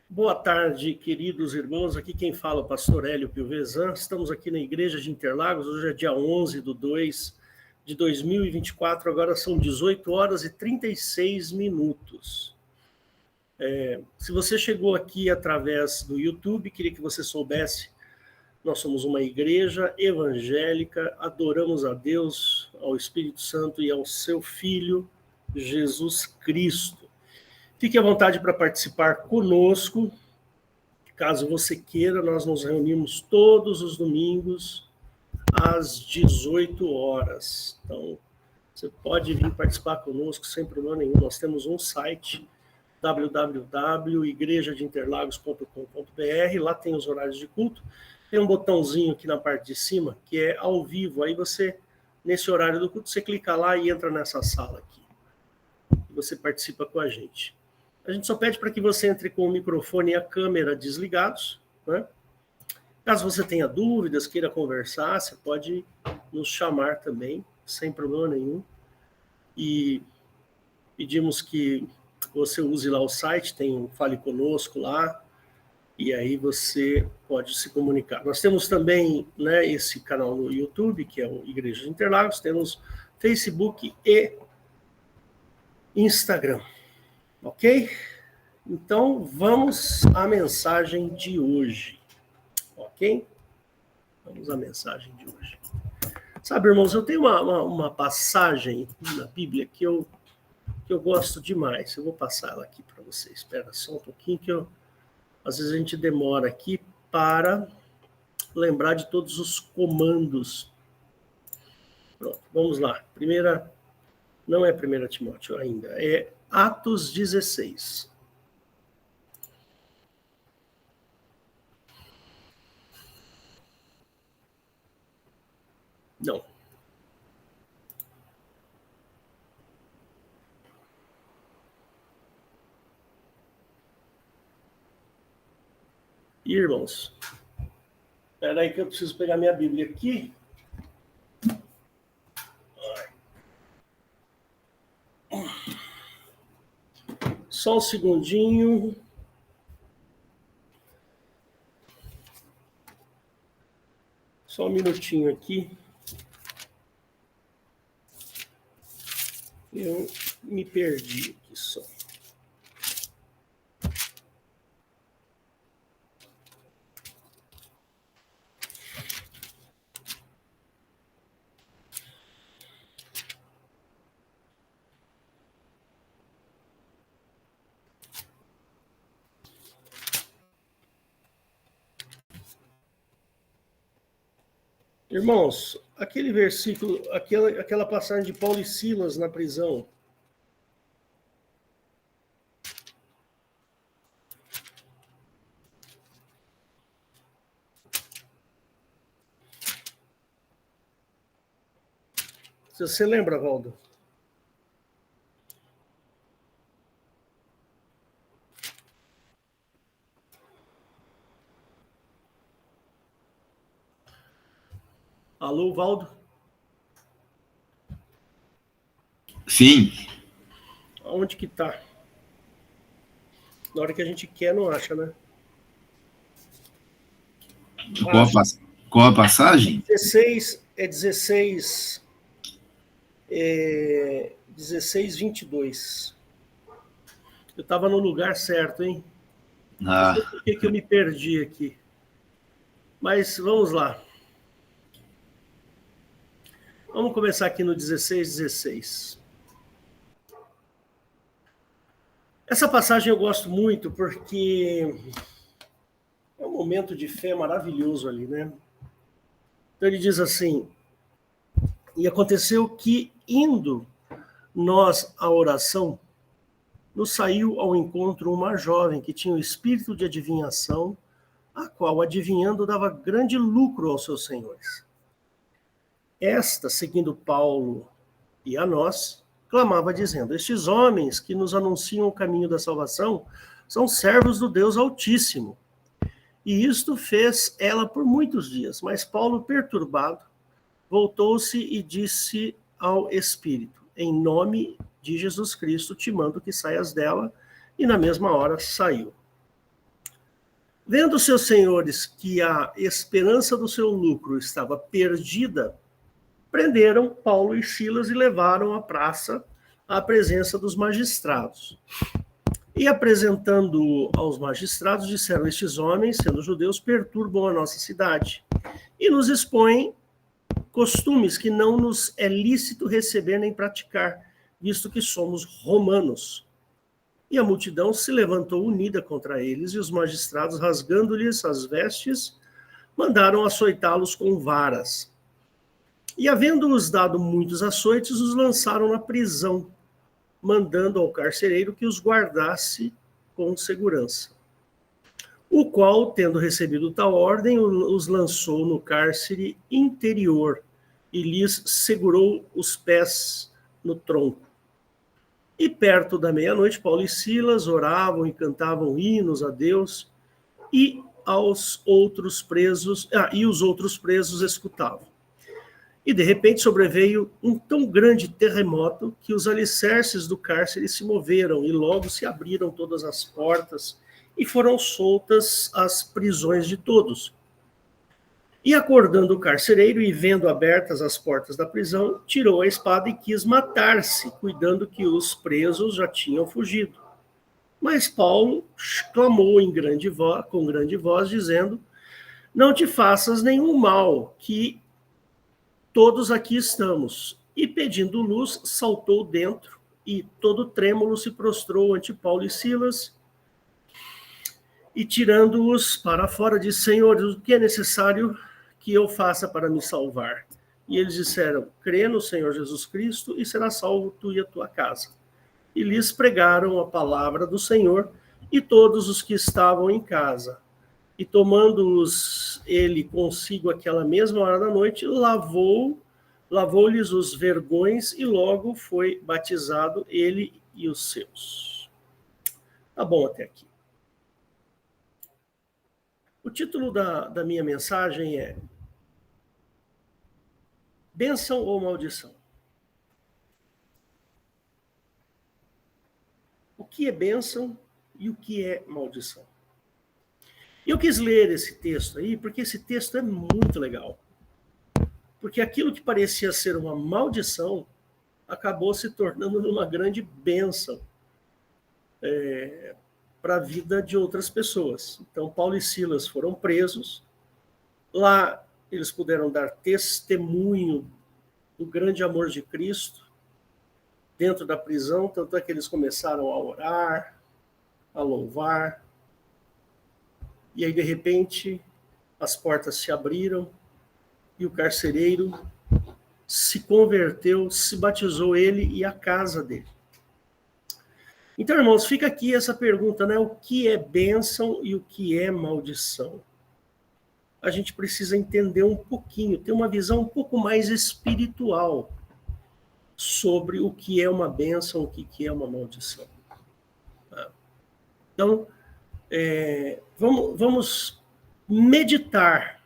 Boa tarde, queridos irmãos. Aqui quem fala é o pastor Hélio Piovesan. Estamos aqui na Igreja de Interlagos. Hoje é dia 11/2 de 2024. Agora são 18 horas e 36 minutos. Se você chegou aqui através do YouTube, queria que você soubesse, nós somos uma igreja evangélica, adoramos a Deus, ao Espírito Santo e ao seu Filho, Jesus Cristo. Fique à vontade para participar conosco. Caso você queira, nós nos reunimos todos os domingos às 18 horas. Então, você pode vir participar conosco sem problema nenhum. Nós temos um site, www.igrejadeinterlagos.com.br. Lá tem os horários de culto. Tem um botãozinho aqui na parte de cima, que é ao vivo. Aí você, nesse horário do culto, você clica lá e entra nessa sala aqui. E você participa com a gente. A gente só pede para que você entre com o microfone e a câmera desligados, né? Caso você tenha dúvidas, queira conversar, você pode nos chamar também, sem problema nenhum. E pedimos que você use lá o site, tem um Fale Conosco lá, e aí você pode se comunicar. Nós temos também, né, esse canal no YouTube, que é o Igreja de Interlagos, temos Facebook e Instagram. Ok? Então, vamos à mensagem de hoje. Ok? Vamos à mensagem de hoje. Sabe, irmãos, eu tenho uma passagem na Bíblia que eu gosto demais. Eu vou passar ela aqui para vocês. Espera só um pouquinho que às vezes a gente demora aqui para lembrar de todos os comandos. Pronto, vamos lá. Não é 1 Timóteo ainda, é Atos 16. Não. Irmãos, espera aí que eu preciso pegar minha Bíblia aqui. Só um segundinho. Só um minutinho aqui. Eu me perdi aqui só. Irmãos, aquele versículo, aquela passagem de Paulo e Silas na prisão. Você lembra, Valdo? Alô, Valdo? Sim. Onde que tá? Na hora que a gente quer, não acha, né? Qual a passagem? 16, 16:22. Eu estava no lugar certo, hein? Não sei por que eu me perdi aqui. Mas vamos lá. Vamos começar aqui no 16:16. Essa passagem eu gosto muito porque é um momento de fé maravilhoso ali, né? Então ele diz assim: e aconteceu que, indo nós à oração, nos saiu ao encontro uma jovem que tinha o espírito de adivinhação, a qual, adivinhando, dava grande lucro aos seus senhores. Esta, seguindo Paulo e a nós, clamava dizendo: estes homens que nos anunciam o caminho da salvação são servos do Deus Altíssimo. E isto fez ela por muitos dias. Mas Paulo, perturbado, voltou-se e disse ao Espírito: em nome de Jesus Cristo te mando que saias dela. E na mesma hora saiu. Vendo seus senhores que a esperança do seu lucro estava perdida, prenderam Paulo e Silas e levaram à praça à presença dos magistrados. E apresentando aos magistrados, disseram: estes homens, sendo judeus, perturbam a nossa cidade e nos expõem costumes que não nos é lícito receber nem praticar, visto que somos romanos. E a multidão se levantou unida contra eles, e os magistrados, rasgando-lhes as vestes, mandaram açoitá-los com varas. E, havendo-os dado muitos açoites, os lançaram na prisão, mandando ao carcereiro que os guardasse com segurança. O qual, tendo recebido tal ordem, os lançou no cárcere interior e lhes segurou os pés no tronco. E perto da meia-noite, Paulo e Silas oravam e cantavam hinos a Deus, e os outros presos escutavam. E de repente sobreveio um tão grande terremoto que os alicerces do cárcere se moveram e logo se abriram todas as portas e foram soltas as prisões de todos. E acordando o carcereiro e vendo abertas as portas da prisão, tirou a espada e quis matar-se, cuidando que os presos já tinham fugido. Mas Paulo clamou com grande voz, dizendo: não te faças nenhum mal, que todos aqui estamos. E pedindo luz, saltou dentro, e todo trêmulo se prostrou ante Paulo e Silas, e tirando-os para fora, disse: Senhor, o que é necessário que eu faça para me salvar? E eles disseram: crê no Senhor Jesus Cristo e será salvo tu e a tua casa. E lhes pregaram a palavra do Senhor e todos os que estavam em casa. E tomando-os ele consigo aquela mesma hora da noite, lavou-lhes os vergões e logo foi batizado ele e os seus. Tá bom até aqui. O título da minha mensagem é Bênção ou Maldição? O que é bênção e o que é maldição? Eu quis ler esse texto aí porque esse texto é muito legal. Porque aquilo que parecia ser uma maldição acabou se tornando uma grande bênção para a vida de outras pessoas. Então, Paulo e Silas foram presos. Lá eles puderam dar testemunho do grande amor de Cristo dentro da prisão, tanto é que eles começaram a orar, a louvar. E aí, de repente, as portas se abriram e o carcereiro se converteu, se batizou ele e a casa dele. Então, irmãos, fica aqui essa pergunta, né? O que é bênção e o que é maldição? A gente precisa entender um pouquinho, ter uma visão um pouco mais espiritual sobre o que é uma bênção, o que é uma maldição. Então, vamos meditar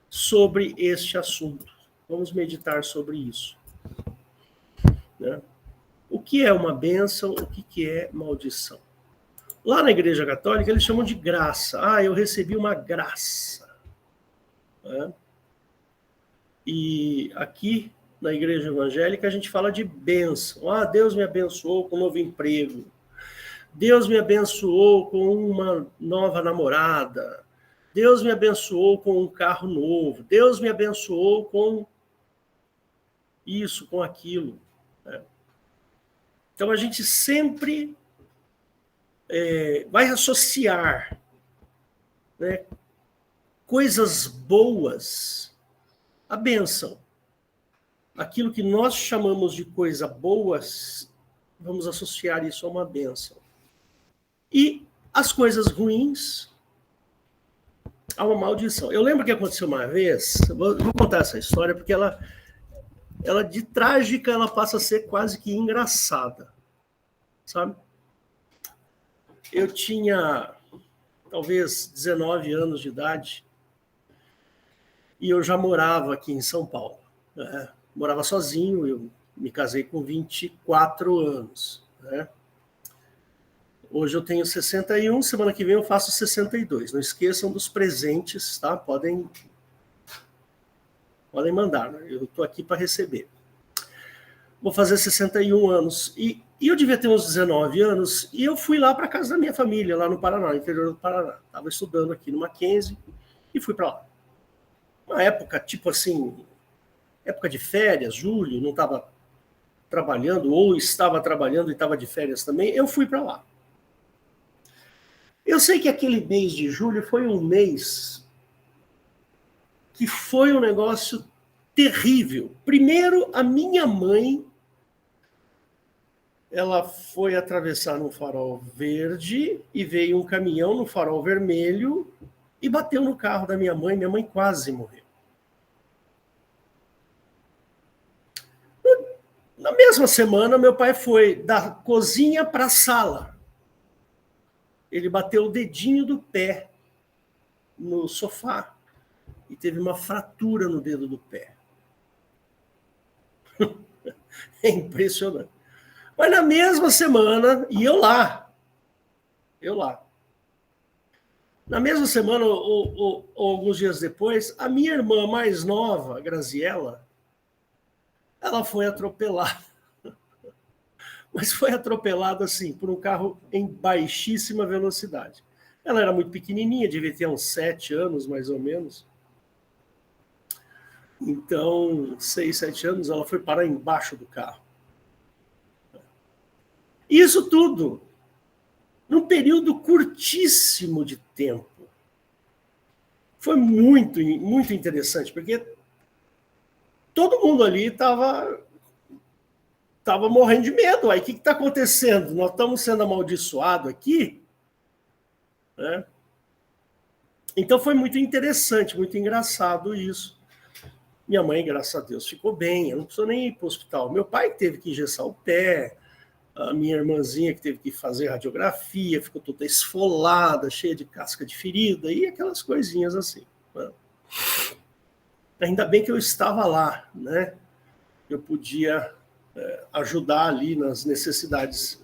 sobre este assunto. Vamos meditar sobre isso. Né? O que é uma bênção, o que é maldição? Lá na Igreja Católica, eles chamam de graça. Eu recebi uma graça. Né? E aqui, na Igreja Evangélica, a gente fala de bênção. Deus me abençoou com um novo emprego. Deus me abençoou com uma nova namorada. Deus me abençoou com um carro novo. Deus me abençoou com isso, com aquilo. Né? Então, a gente sempre vai associar, né, coisas boas à bênção. Aquilo que nós chamamos de coisa boas, vamos associar isso a uma bênção. E as coisas ruins a uma maldição. Eu lembro que aconteceu uma vez, vou contar essa história, porque ela de trágica, ela passa a ser quase que engraçada, sabe? Eu tinha, talvez, 19 anos de idade, e eu já morava aqui em São Paulo. Né? Morava sozinho, eu me casei com 24 anos. Né? Hoje eu tenho 61, semana que vem eu faço 62. Não esqueçam dos presentes, tá? Podem mandar, né? Eu estou aqui para receber. Vou fazer 61 anos. E eu devia ter uns 19 anos, e eu fui lá para casa da minha família, lá no Paraná, no interior do Paraná. Estava estudando aqui no Mackenzie e fui para lá. Uma época, tipo assim, época de férias, julho, não estava trabalhando, ou estava trabalhando e estava de férias também, eu fui para lá. Eu sei que aquele mês de julho foi um mês que foi um negócio terrível. Primeiro, a minha mãe, ela foi atravessar no farol verde e veio um caminhão no farol vermelho e bateu no carro da minha mãe. Minha mãe quase morreu. Na mesma semana, meu pai foi da cozinha para a sala. Ele bateu o dedinho do pé no sofá e teve uma fratura no dedo do pé. É impressionante. Mas na mesma semana, e eu lá. Na mesma semana, ou alguns dias depois, a minha irmã mais nova, a Graziella, ela foi atropelada. Mas foi atropelada, assim, por um carro em baixíssima velocidade. Ela era muito pequenininha, devia ter uns 7 anos, mais ou menos. Então, 6, 7 anos, ela foi parar embaixo do carro. Isso tudo num período curtíssimo de tempo. Foi muito, muito interessante, porque todo mundo ali estava morrendo de medo. Aí, o que está acontecendo? Nós estamos sendo amaldiçoados aqui? Né? Então, foi muito interessante, muito engraçado isso. Minha mãe, graças a Deus, ficou bem. Eu não precisou nem ir para o hospital. Meu pai teve que engessar o pé. A minha irmãzinha que teve que fazer radiografia, ficou toda esfolada, cheia de casca de ferida, e aquelas coisinhas assim. Né? Ainda bem que eu estava lá, né? Eu podia ajudar ali nas necessidades.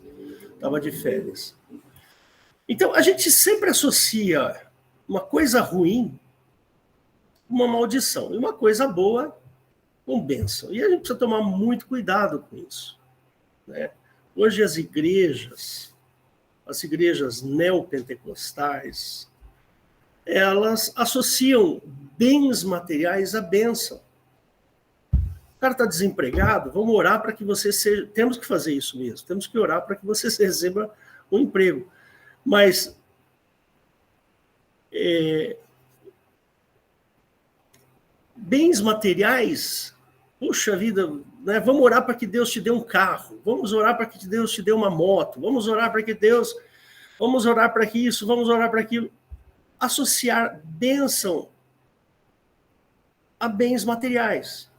Estava de férias. Então, a gente sempre associa uma coisa ruim com uma maldição, e uma coisa boa com bênção. E a gente precisa tomar muito cuidado com isso, né? Hoje as igrejas neopentecostais, elas associam bens materiais à bênção. O cara está desempregado, vamos orar para que você seja... Temos que fazer isso mesmo, temos que orar para que você receba um emprego. Mas bens materiais, puxa vida, né? Vamos orar para que Deus te dê um carro, vamos orar para que Deus te dê uma moto, vamos orar para que Deus, vamos orar para que isso, vamos orar para aquilo. Associar bênção a bens materiais.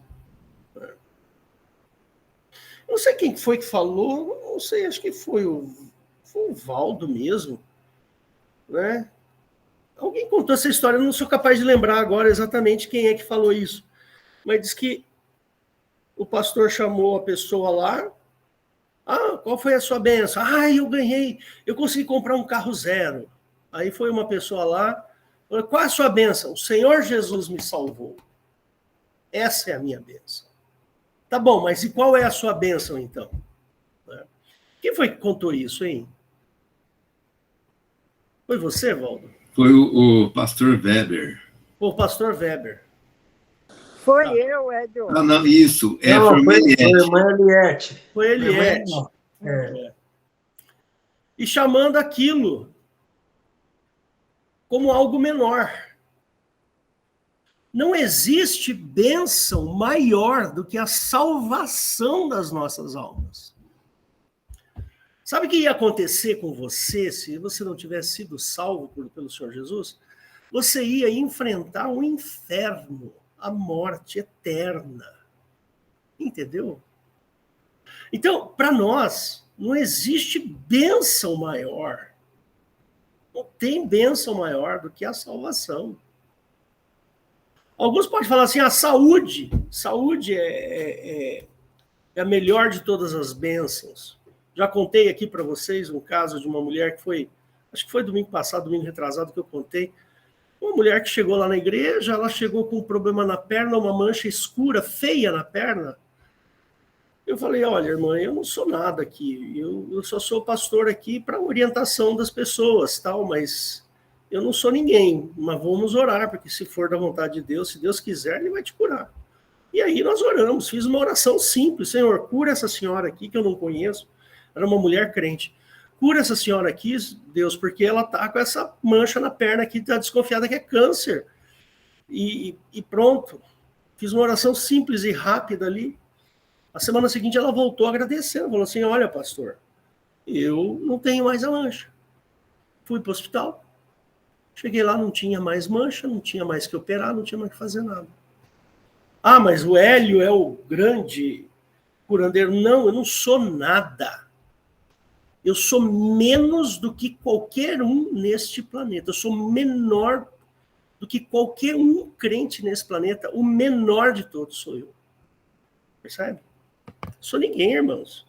Não sei quem foi que falou, não sei, acho que foi o Valdo mesmo, né? Alguém contou essa história, eu não sou capaz de lembrar agora exatamente quem é que falou isso, mas diz que o pastor chamou a pessoa lá. Qual foi a sua bênção? Eu ganhei, eu consegui comprar um carro zero. Aí foi uma pessoa lá, falou, qual é a sua bênção? O Senhor Jesus me salvou. Essa é a minha bênção. Tá bom, mas e qual é a sua bênção, então? Quem foi que contou isso, hein? Foi você, Valdo? Foi o pastor Weber. O pastor Weber. Foi eu, Edson. Não, isso. Foi a irmã Eliette. Foi Eliette. E chamando aquilo como algo menor. Não existe bênção maior do que a salvação das nossas almas. Sabe o que ia acontecer com você se você não tivesse sido salvo pelo Senhor Jesus? Você ia enfrentar um inferno, a morte eterna. Entendeu? Então, para nós, não existe bênção maior. Não tem bênção maior do que a salvação. Alguns podem falar assim, a saúde é a melhor de todas as bênçãos. Já contei aqui para vocês um caso de uma mulher que foi, acho que foi domingo passado, domingo retrasado que eu contei. Uma mulher que chegou lá na igreja, ela chegou com um problema na perna, uma mancha escura, feia na perna. Eu falei, olha, irmã, eu não sou nada aqui, eu só sou pastor aqui para orientação das pessoas, tal, mas eu não sou ninguém, mas vamos orar, porque se for da vontade de Deus, se Deus quiser, ele vai te curar. E aí nós oramos, fiz uma oração simples, Senhor, cura essa senhora aqui, que eu não conheço, era uma mulher crente. Cura essa senhora aqui, Deus, porque ela está com essa mancha na perna aqui, está desconfiada que é câncer. E pronto, fiz uma oração simples e rápida ali. A semana seguinte ela voltou agradecendo, falou assim, olha, pastor, eu não tenho mais a mancha. Fui para o hospital, cheguei lá, não tinha mais mancha, não tinha mais que operar, não tinha mais que fazer nada. Ah, mas o Hélio é o grande curandeiro. Não, eu não sou nada. Eu sou menos do que qualquer um neste planeta. Eu sou menor do que qualquer um crente nesse planeta. O menor de todos sou eu. Percebe? Sou ninguém, irmãos.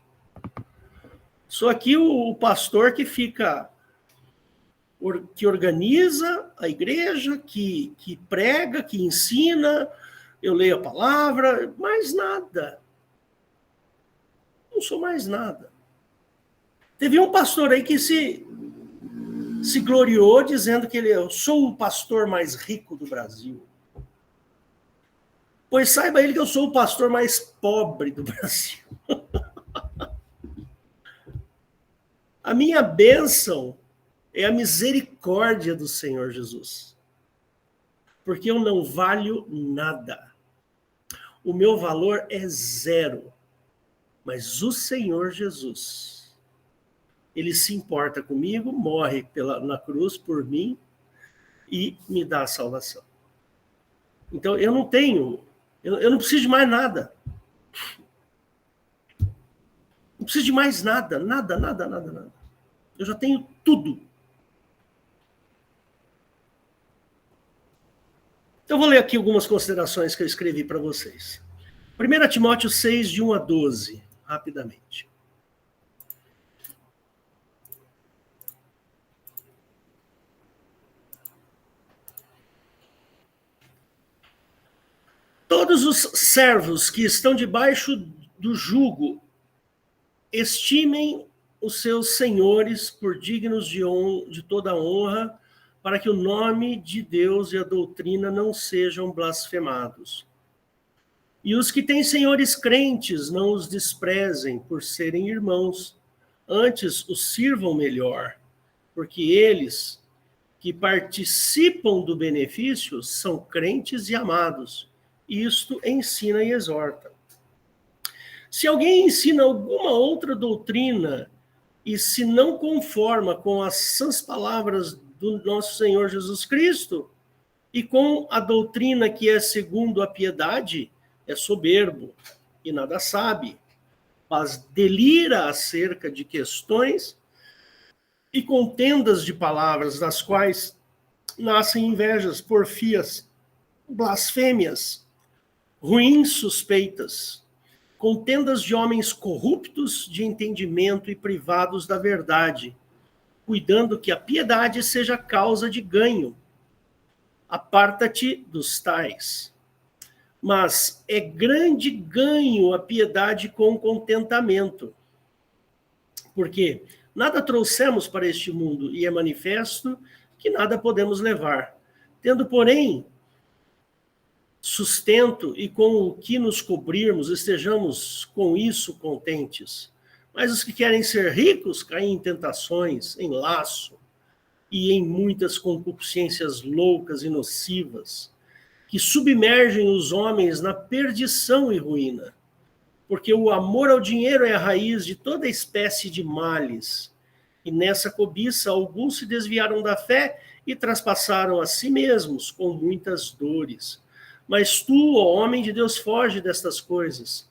Sou aqui o pastor que fica, que organiza a igreja, que prega, que ensina, eu leio a palavra, mais nada. Não sou mais nada. Teve um pastor aí que se gloriou dizendo que eu sou o pastor mais rico do Brasil. Pois saiba ele que eu sou o pastor mais pobre do Brasil. A minha bênção é a misericórdia do Senhor Jesus. Porque eu não valho nada. O meu valor é zero. Mas o Senhor Jesus, ele se importa comigo, morre na cruz por mim e me dá a salvação. Então, eu não tenho, eu não preciso de mais nada. Não preciso de mais nada, nada. Eu já tenho tudo. Então, eu vou ler aqui algumas considerações que eu escrevi para vocês. 1 Timóteo 6, de 1 a 12, rapidamente. Todos os servos que estão debaixo do jugo estimem os seus senhores por dignos de toda honra, para que o nome de Deus e a doutrina não sejam blasfemados. E os que têm senhores crentes não os desprezem por serem irmãos, antes os sirvam melhor, porque eles que participam do benefício são crentes e amados. Isto ensina e exorta. Se alguém ensina alguma outra doutrina e se não conforma com as sãs palavras do nosso Senhor Jesus Cristo e com a doutrina que é segundo a piedade, é soberbo e nada sabe, mas delira acerca de questões e contendas de palavras, das quais nascem invejas, porfias, blasfêmias, ruins suspeitas, contendas de homens corruptos de entendimento e privados da verdade, cuidando que a piedade seja causa de ganho. Aparta-te dos tais. Mas é grande ganho a piedade com contentamento. Porque nada trouxemos para este mundo, e é manifesto que nada podemos levar. Tendo, porém, sustento e com o que nos cobrirmos, estejamos com isso contentes. Mas os que querem ser ricos caem em tentações, em laço e em muitas concupiscências loucas e nocivas, que submergem os homens na perdição e ruína. Porque o amor ao dinheiro é a raiz de toda espécie de males. E nessa cobiça alguns se desviaram da fé e traspassaram a si mesmos com muitas dores. Mas tu, ó homem de Deus, foge destas coisas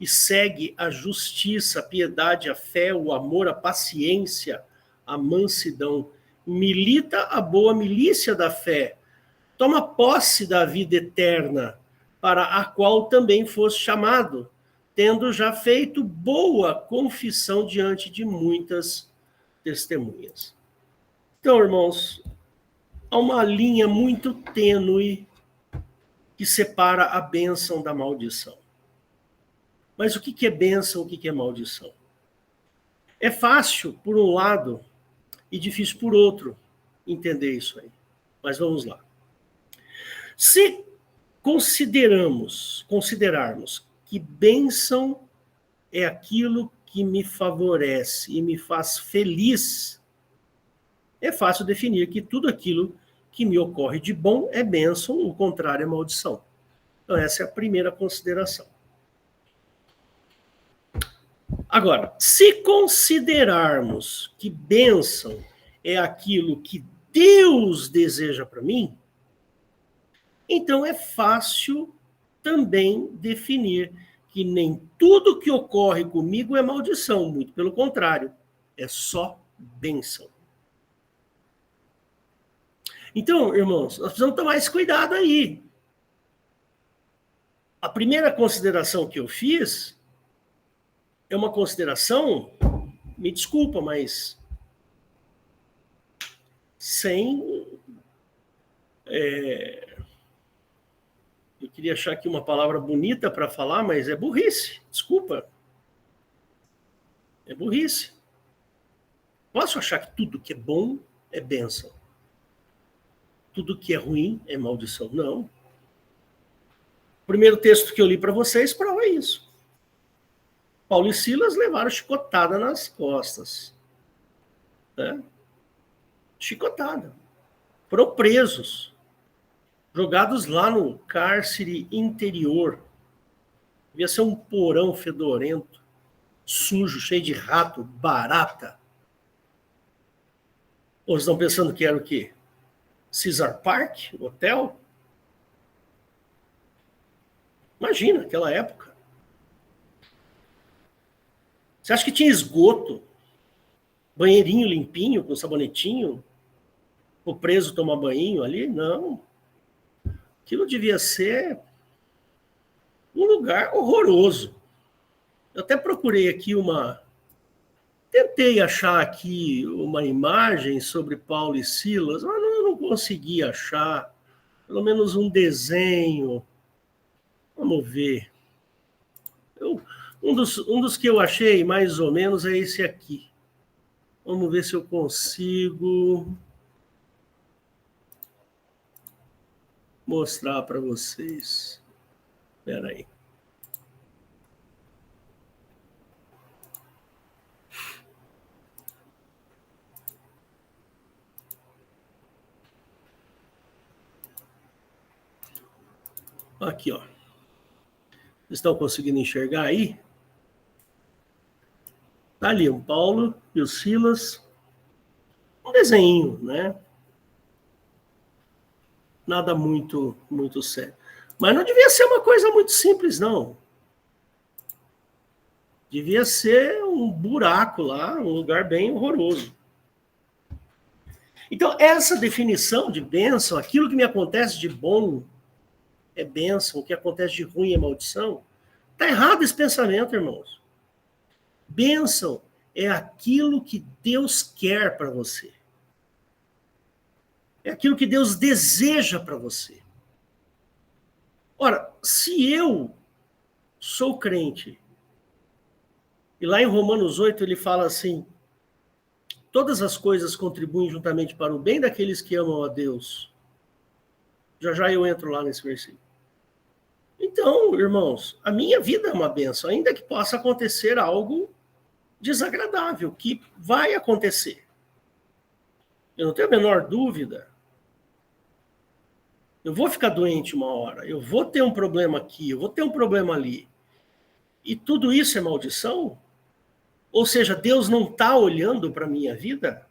e segue a justiça, a piedade, a fé, o amor, a paciência, a mansidão. Milita a boa milícia da fé. Toma posse da vida eterna, para a qual também foste chamado, tendo já feito boa confissão diante de muitas testemunhas. Então, irmãos, há uma linha muito tênue que separa a bênção da maldição. Mas o que é bênção, o que é maldição? É fácil, por um lado, e difícil por outro, entender isso aí. Mas vamos lá. Se considerarmos que bênção é aquilo que me favorece e me faz feliz, é fácil definir que tudo aquilo que me ocorre de bom é bênção, o contrário é maldição. Então, essa é a primeira consideração. Agora, se considerarmos que bênção é aquilo que Deus deseja para mim, então é fácil também definir que nem tudo que ocorre comigo é maldição, muito pelo contrário, é só bênção. Então, irmãos, nós precisamos tomar esse cuidado aí. A primeira consideração que eu fiz é uma consideração, me desculpa, mas sem... eu queria achar aqui uma palavra bonita para falar, mas é burrice, desculpa. É burrice. Posso achar que tudo que é bom é bênção. Tudo que é ruim é maldição. Não. O primeiro texto que eu li para vocês prova isso. Paulo e Silas levaram chicotada nas costas. Né? Chicotada. Foram presos. Jogados lá no cárcere interior. Devia ser um porão fedorento, sujo, cheio de rato, barata. Ou estão pensando que era o quê? Caesar Park, hotel? Imagina, aquela época. Você acha que tinha esgoto? Banheirinho limpinho, com sabonetinho? O preso tomar banho ali? Não. Aquilo devia ser um lugar horroroso. Eu até procurei aqui tentei achar aqui uma imagem sobre Paulo e Silas, mas não consegui achar. Pelo menos um desenho. Vamos ver. Um dos que eu achei, mais ou menos, é esse aqui. Vamos ver se eu consigo mostrar para vocês. Espera aí. Aqui, ó. Estão conseguindo enxergar aí? Tá ali o Paulo e o Silas. Um desenho, né? Nada muito sério. Mas não devia ser uma coisa muito simples, não. Devia ser um buraco lá, um lugar bem horroroso. Então, essa definição de bênção, aquilo que me acontece de bom é bênção, o que acontece de ruim é maldição, está errado esse pensamento, irmãos. Bênção é aquilo que Deus quer para você. É aquilo que Deus deseja para você. Ora, se eu sou crente, e lá em Romanos 8 ele fala assim, todas as coisas contribuem juntamente para o bem daqueles que amam a Deus. Já eu entro lá nesse versículo. Então, irmãos, a minha vida é uma bênção, ainda que possa acontecer algo desagradável, que vai acontecer. Eu não tenho a menor dúvida. Eu vou ficar doente uma hora, eu vou ter um problema aqui, eu vou ter um problema ali. E tudo isso é maldição? Ou seja, Deus não está olhando para a minha vida?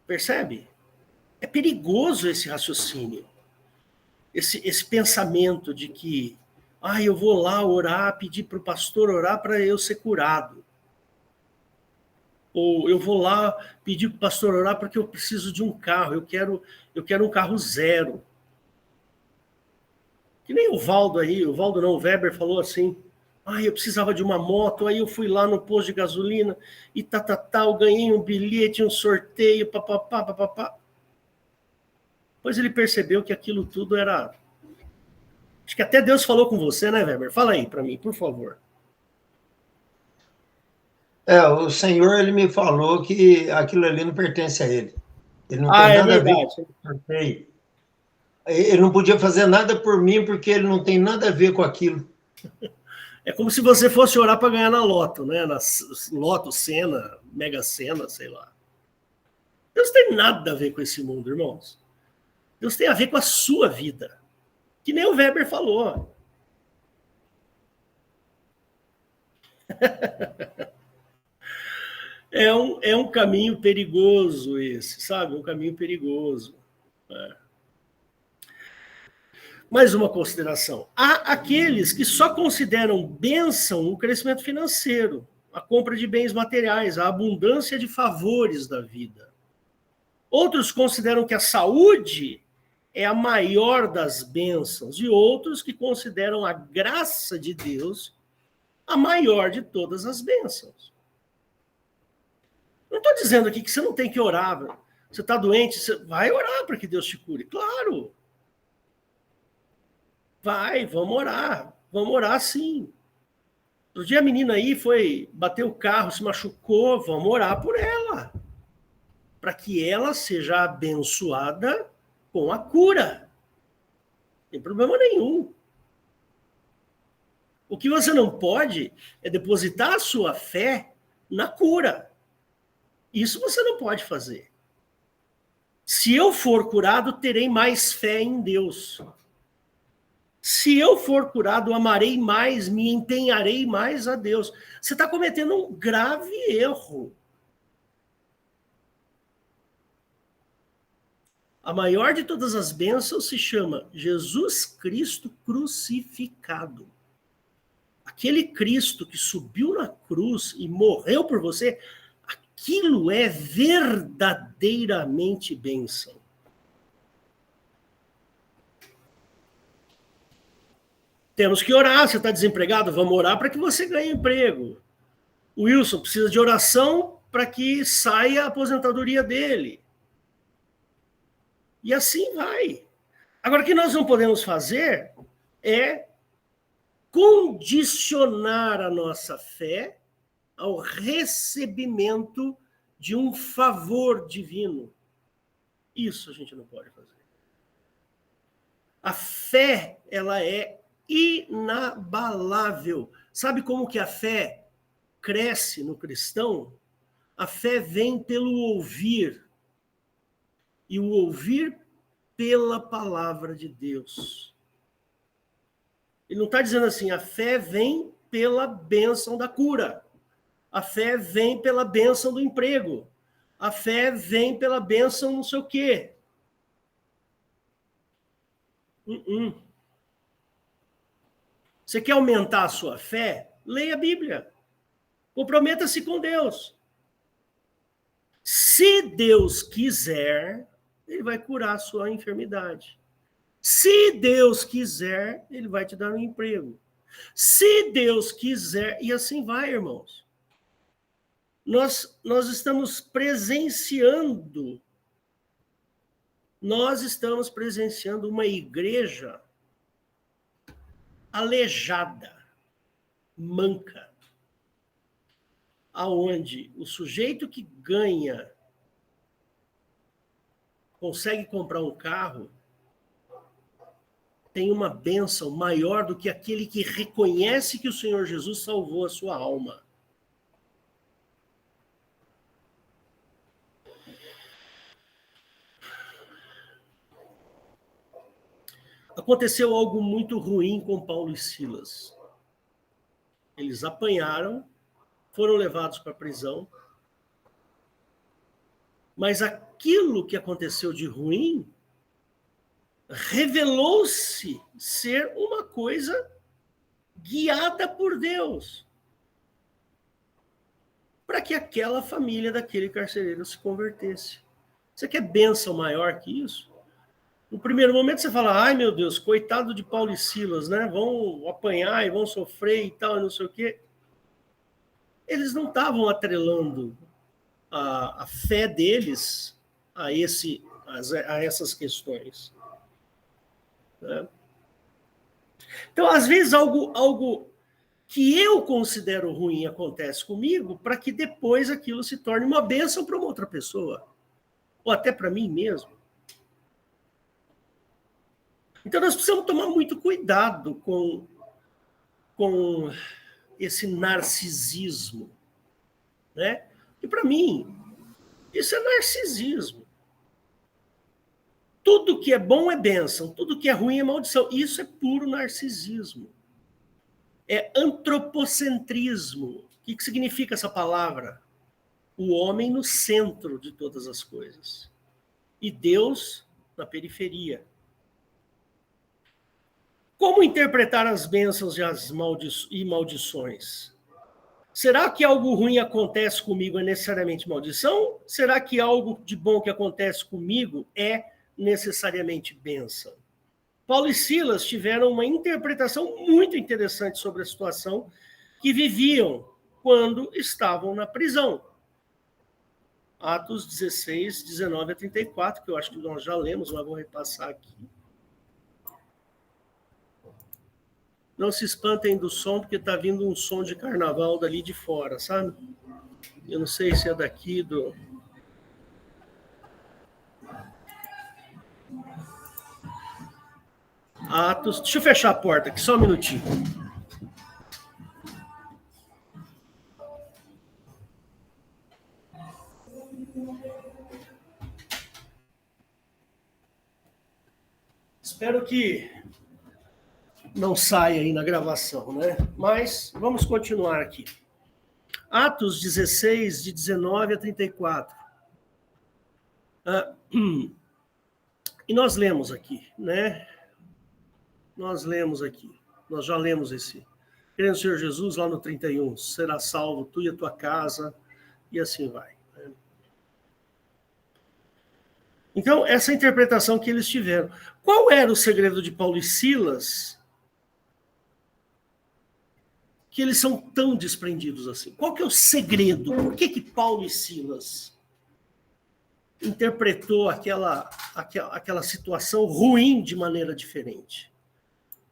Percebe? É perigoso esse raciocínio. Esse pensamento de que eu vou lá orar, pedir para o pastor orar para eu ser curado. Ou eu vou lá pedir para o pastor orar porque eu preciso de um carro, eu quero um carro zero. Que nem o Valdo aí, o Valdo não, o Weber falou assim, eu precisava de uma moto, aí eu fui lá no posto de gasolina e eu ganhei um bilhete, um sorteio, papapá, papapá. Depois ele percebeu que aquilo tudo era... Acho que até Deus falou com você, né, Weber? Fala aí para mim, por favor. O Senhor, ele me falou que aquilo ali não pertence a ele. Ele não tem nada a ver com o sorteio. Ele não podia fazer nada por mim, porque ele não tem nada a ver com aquilo. É como se você fosse orar para ganhar na Loto, né? Na Loto, Sena, Mega Sena, sei lá. Deus tem nada a ver com esse mundo, irmãos. Deus tem a ver com a sua vida. Que nem o Weber falou. É um caminho perigoso esse, sabe? Um caminho perigoso. Mais uma consideração. Há aqueles que só consideram bênção o crescimento financeiro, a compra de bens materiais, a abundância de favores da vida. Outros consideram que a saúde é a maior das bênçãos, e outros que consideram a graça de Deus a maior de todas as bênçãos. Não estou dizendo aqui que você não tem que orar. Você está doente, você vai orar para que Deus te cure. Claro. Vamos orar sim. Outro dia a menina aí foi bater o carro, se machucou, vamos orar por ela. Para que ela seja abençoada com a cura. Não tem problema nenhum. O que você não pode é depositar a sua fé na cura. Isso você não pode fazer. Se eu for curado, terei mais fé em Deus. Se eu for curado, amarei mais, me empenharei mais a Deus. Você está cometendo um grave erro. A maior de todas as bênçãos se chama Jesus Cristo crucificado. Aquele Cristo que subiu na cruz e morreu por você, aquilo é verdadeiramente bênção. Temos que orar. Você está desempregado? Vamos orar para que você ganhe emprego. O Wilson precisa de oração para que saia a aposentadoria dele. E assim vai. Agora, o que nós não podemos fazer é condicionar a nossa fé ao recebimento de um favor divino. Isso a gente não pode fazer. A fé, ela é inabalável. Sabe como que a fé cresce no cristão? A fé vem pelo ouvir. E o ouvir pela palavra de Deus. Ele não está dizendo assim, a fé vem pela bênção da cura. A fé vem pela bênção do emprego. A fé vem pela bênção não sei o quê. Você quer aumentar a sua fé? Leia a Bíblia. Comprometa-se com Deus. Se Deus quiser, ele vai curar a sua enfermidade. Se Deus quiser, ele vai te dar um emprego. Se Deus quiser, e assim vai, irmãos. Nós estamos presenciando uma igreja aleijada, manca, aonde o sujeito que consegue comprar um carro, tem uma bênção maior do que aquele que reconhece que o Senhor Jesus salvou a sua alma. Aconteceu algo muito ruim com Paulo e Silas. Eles apanharam, foram levados para a prisão, mas aquilo que aconteceu de ruim revelou-se ser uma coisa guiada por Deus, para que aquela família daquele carcereiro se convertesse. Você quer bênção maior que isso? No primeiro momento você fala, ai meu Deus, coitado de Paulo e Silas, né? Vão apanhar e vão sofrer e tal, e não sei o quê. Eles não estavam atrelando a fé deles a essas questões. Né? Então, às vezes, algo que eu considero ruim acontece comigo para que depois aquilo se torne uma bênção para uma outra pessoa. Ou até para mim mesmo. Então, nós precisamos tomar muito cuidado com esse narcisismo. Né? E, para mim, isso é narcisismo. Tudo que é bom é bênção, tudo que é ruim é maldição. Isso é puro narcisismo. É antropocentrismo. O que significa essa palavra? O homem no centro de todas as coisas. E Deus na periferia. Como interpretar as bênçãos e maldições? Será que algo ruim acontece comigo é necessariamente maldição? Será que algo de bom que acontece comigo é necessariamente bênção? Paulo e Silas tiveram uma interpretação muito interessante sobre a situação que viviam quando estavam na prisão. Atos 16, 19 a 34, que eu acho que nós já lemos, mas vou repassar aqui. Não se espantem do som, porque está vindo um som de carnaval dali de fora, sabe? Eu não sei se é daqui do... Atos... Deixa eu fechar a porta aqui, só um minutinho. Espero que não saia aí na gravação, né? Mas vamos continuar aqui. Atos 16, de 19 a 34. E nós lemos aqui, né? Nós já lemos esse. Crendo no Senhor Jesus, lá no 31, será salvo tu e a tua casa, e assim vai. Né? Então, essa interpretação que eles tiveram. Qual era o segredo de Paulo e Silas que eles são tão desprendidos assim? Qual que é o segredo? Por que Paulo e Silas interpretou aquela situação ruim de maneira diferente?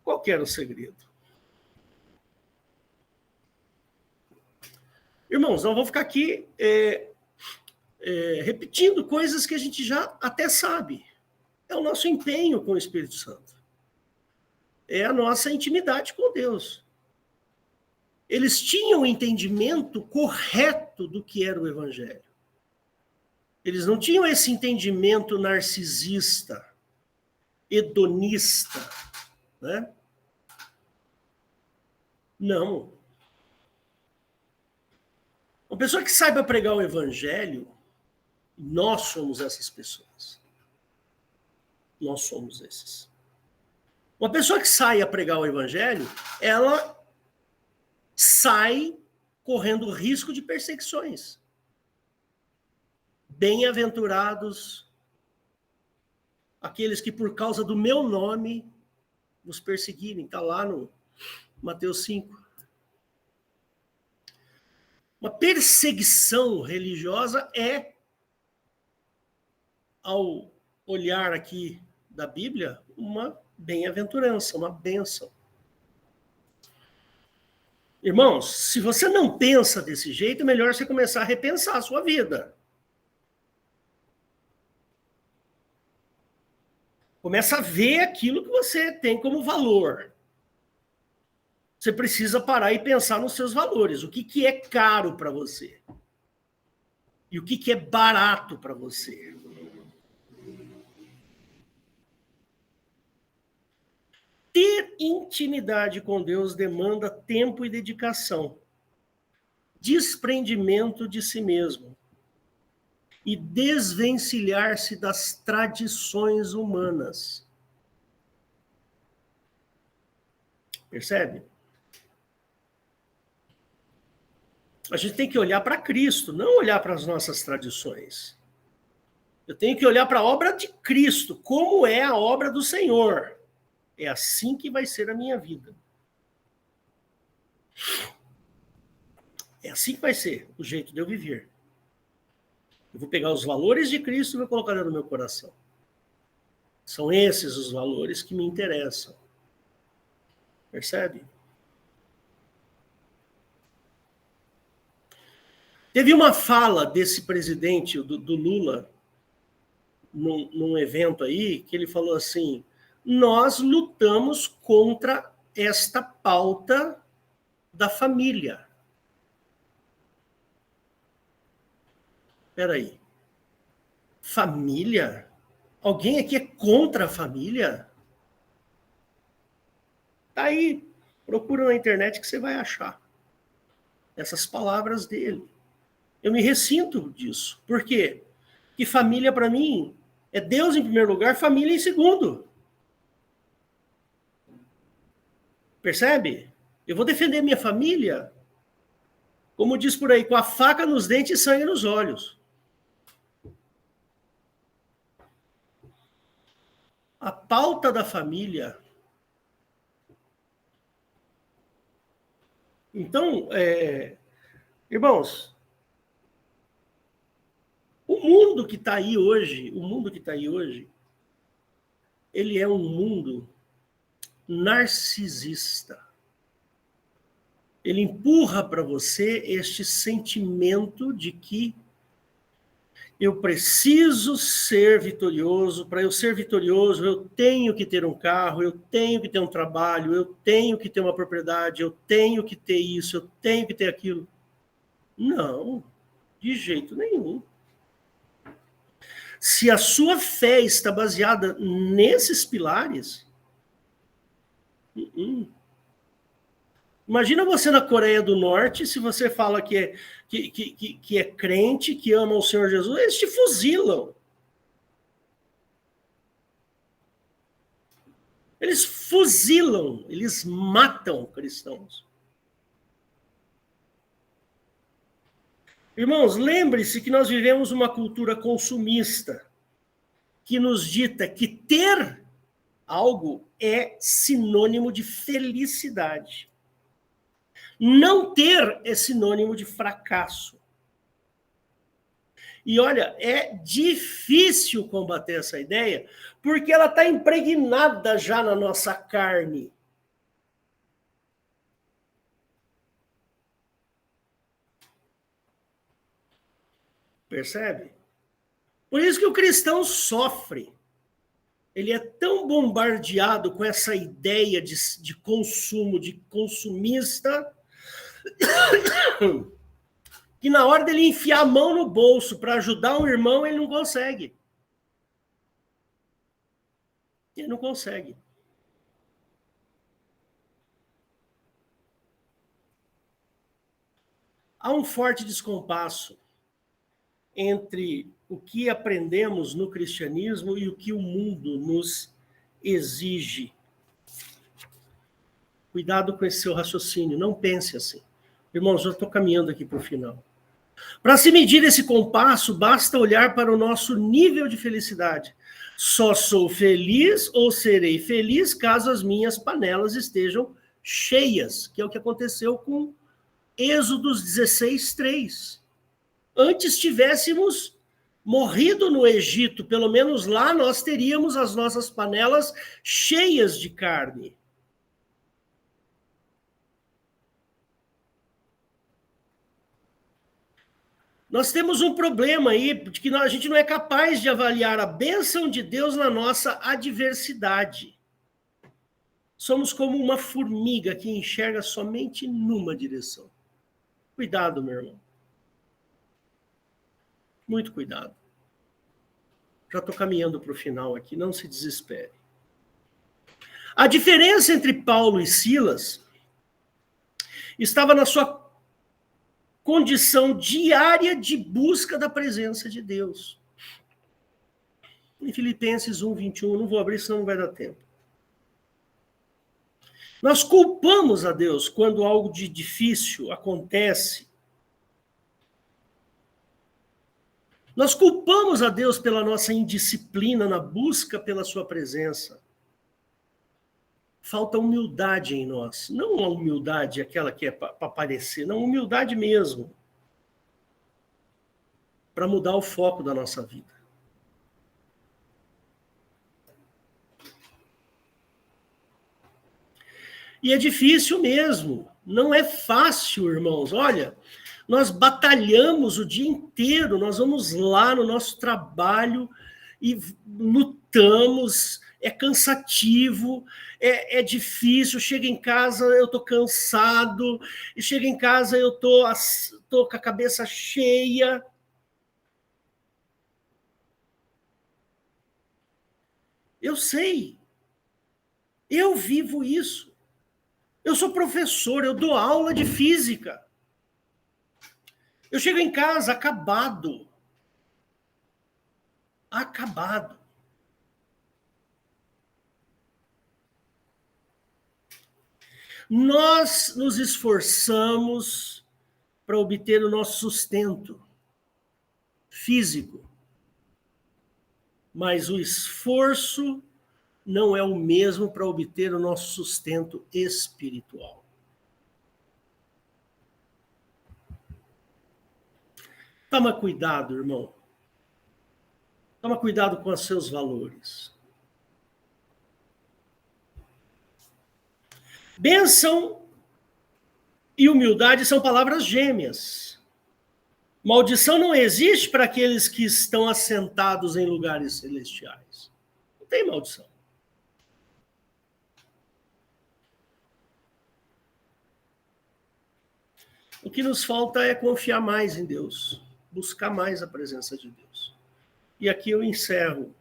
Qual que era o segredo? Irmãos, não vou ficar aqui repetindo coisas que a gente já até sabe. É o nosso empenho com o Espírito Santo. É a nossa intimidade com Deus. Eles tinham o entendimento correto do que era o Evangelho. Eles não tinham esse entendimento narcisista, hedonista, né? Não. Uma pessoa que saiba pregar o Evangelho, nós somos essas pessoas. Nós somos esses. Uma pessoa que sai a pregar o Evangelho, ela sai correndo risco de perseguições. Bem-aventurados aqueles que por causa do meu nome nos perseguirem. Está lá no Mateus 5. Uma perseguição religiosa é, ao olhar aqui da Bíblia, uma bem-aventurança, uma bênção. Irmãos, se você não pensa desse jeito, é melhor você começar a repensar a sua vida. Começa a ver aquilo que você tem como valor. Você precisa parar e pensar nos seus valores. O que é caro para você? E o que é barato para você? Ter intimidade com Deus demanda tempo e dedicação, desprendimento de si mesmo e desvencilhar-se das tradições humanas. Percebe? A gente tem que olhar para Cristo, não olhar para as nossas tradições. Eu tenho que olhar para a obra de Cristo, como é a obra do Senhor. É assim que vai ser a minha vida. É assim que vai ser o jeito de eu viver. Eu vou pegar os valores de Cristo e vou colocar no meu coração. São esses os valores que me interessam. Percebe? Teve uma fala desse presidente, do Lula, num evento aí, que ele falou assim: nós lutamos contra esta pauta da família. Espera aí. Família? Alguém aqui é contra a família? Tá aí. Procura na internet que você vai achar essas palavras dele. Eu me ressinto disso. Por quê? Porque família, para mim, é Deus em primeiro lugar, família em segundo. Percebe? Eu vou defender minha família, como diz por aí, com a faca nos dentes e sangue nos olhos. A pauta da família. Então, irmãos, o mundo que está aí hoje, ele é um mundo narcisista. Ele empurra para você este sentimento de que eu preciso ser vitorioso. Para eu ser vitorioso, eu tenho que ter um carro, eu tenho que ter um trabalho, eu tenho que ter uma propriedade, eu tenho que ter isso, eu tenho que ter aquilo. Não, de jeito nenhum. Se a sua fé está baseada nesses pilares, imagina você na Coreia do Norte, se você fala que é crente, que ama o Senhor Jesus, eles te fuzilam. Eles fuzilam, eles matam cristãos. Irmãos, lembre-se que nós vivemos uma cultura consumista que nos dita que ter algo é sinônimo de felicidade. Não ter é sinônimo de fracasso. E olha, é difícil combater essa ideia, porque ela está impregnada já na nossa carne. Percebe? Por isso que o cristão sofre. Ele é tão bombardeado com essa ideia de consumo, de consumista, que na hora dele enfiar a mão no bolso para ajudar um irmão, ele não consegue. Ele não consegue. Há um forte descompasso entre o que aprendemos no cristianismo e o que o mundo nos exige. Cuidado com esse seu raciocínio, não pense assim. Irmãos, eu estou caminhando aqui para o final. Para se medir esse compasso, basta olhar para o nosso nível de felicidade. Só sou feliz ou serei feliz caso as minhas panelas estejam cheias, que é o que aconteceu com Êxodos 16:3. Antes tivéssemos morrido no Egito, pelo menos lá nós teríamos as nossas panelas cheias de carne. Nós temos um problema aí, de que a gente não é capaz de avaliar a bênção de Deus na nossa adversidade. Somos como uma formiga que enxerga somente numa direção. Cuidado, meu irmão. Muito cuidado. Já estou caminhando para o final aqui, não se desespere. A diferença entre Paulo e Silas estava na sua condição diária de busca da presença de Deus. Em Filipenses 1:21, não vou abrir, senão não vai dar tempo. Nós culpamos a Deus quando algo de difícil acontece. Nós culpamos a Deus pela nossa indisciplina na busca pela sua presença. Falta humildade em nós. Não a humildade, aquela que é para aparecer, não, humildade mesmo. Para mudar o foco da nossa vida. E é difícil mesmo. Não é fácil, irmãos. Olha, nós batalhamos o dia inteiro, nós vamos lá no nosso trabalho e lutamos, é cansativo, é difícil, chega em casa, eu estou cansado, e chega em casa, eu tô com a cabeça cheia. Eu sei, eu vivo isso. Eu sou professor, eu dou aula de física. Eu chego em casa acabado. Acabado. Nós nos esforçamos para obter o nosso sustento físico, mas o esforço não é o mesmo para obter o nosso sustento espiritual. Toma cuidado, irmão. Toma cuidado com os seus valores. Bênção e humildade são palavras gêmeas. Maldição não existe para aqueles que estão assentados em lugares celestiais. Não tem maldição. O que nos falta é confiar mais em Deus, buscar mais a presença de Deus. E aqui eu encerro,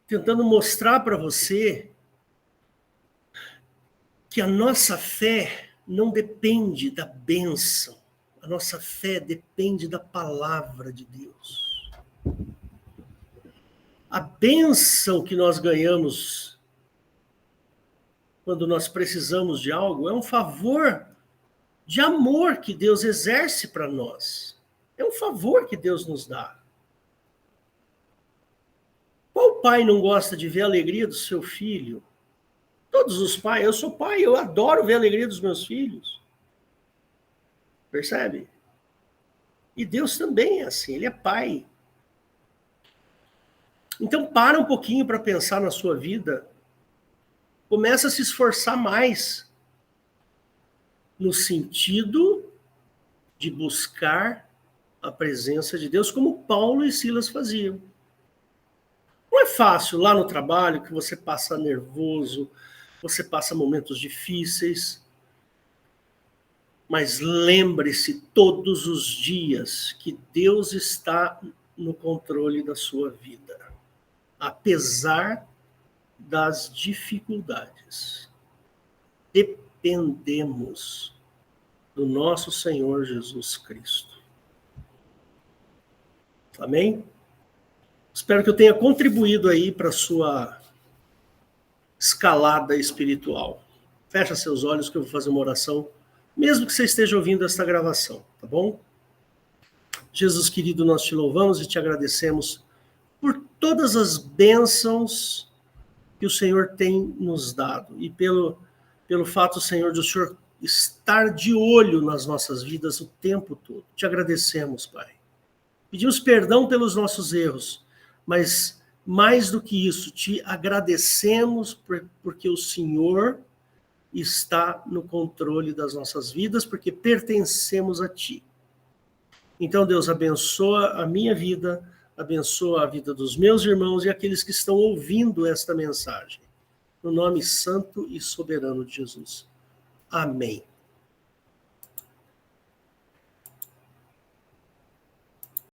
tentando mostrar para você que a nossa fé não depende da bênção, a nossa fé depende da palavra de Deus. A bênção que nós ganhamos quando nós precisamos de algo é um favor de amor que Deus exerce para nós. É um favor que Deus nos dá. Qual pai não gosta de ver a alegria do seu filho? Todos os pais, eu sou pai, eu adoro ver a alegria dos meus filhos. Percebe? E Deus também é assim, Ele é pai. Então para um pouquinho para pensar na sua vida. Começa a se esforçar mais no sentido de buscar a presença de Deus, como Paulo e Silas faziam. Não é fácil lá no trabalho, que você passa nervoso, você passa momentos difíceis, mas lembre-se todos os dias que Deus está no controle da sua vida, apesar das dificuldades. Dependemos do nosso Senhor Jesus Cristo. Amém? Espero que eu tenha contribuído aí para a sua escalada espiritual. Fecha seus olhos que eu vou fazer uma oração, mesmo que você esteja ouvindo esta gravação, tá bom? Jesus querido, nós te louvamos e te agradecemos por todas as bênçãos que o Senhor tem nos dado e pelo fato, Senhor, de o Senhor estar de olho nas nossas vidas o tempo todo. Te agradecemos, Pai. Pedimos perdão pelos nossos erros, mas mais do que isso, te agradecemos porque o Senhor está no controle das nossas vidas, porque pertencemos a Ti. Então, Deus, abençoa a minha vida, abençoa a vida dos meus irmãos e aqueles que estão ouvindo esta mensagem. No nome santo e soberano de Jesus. Amém.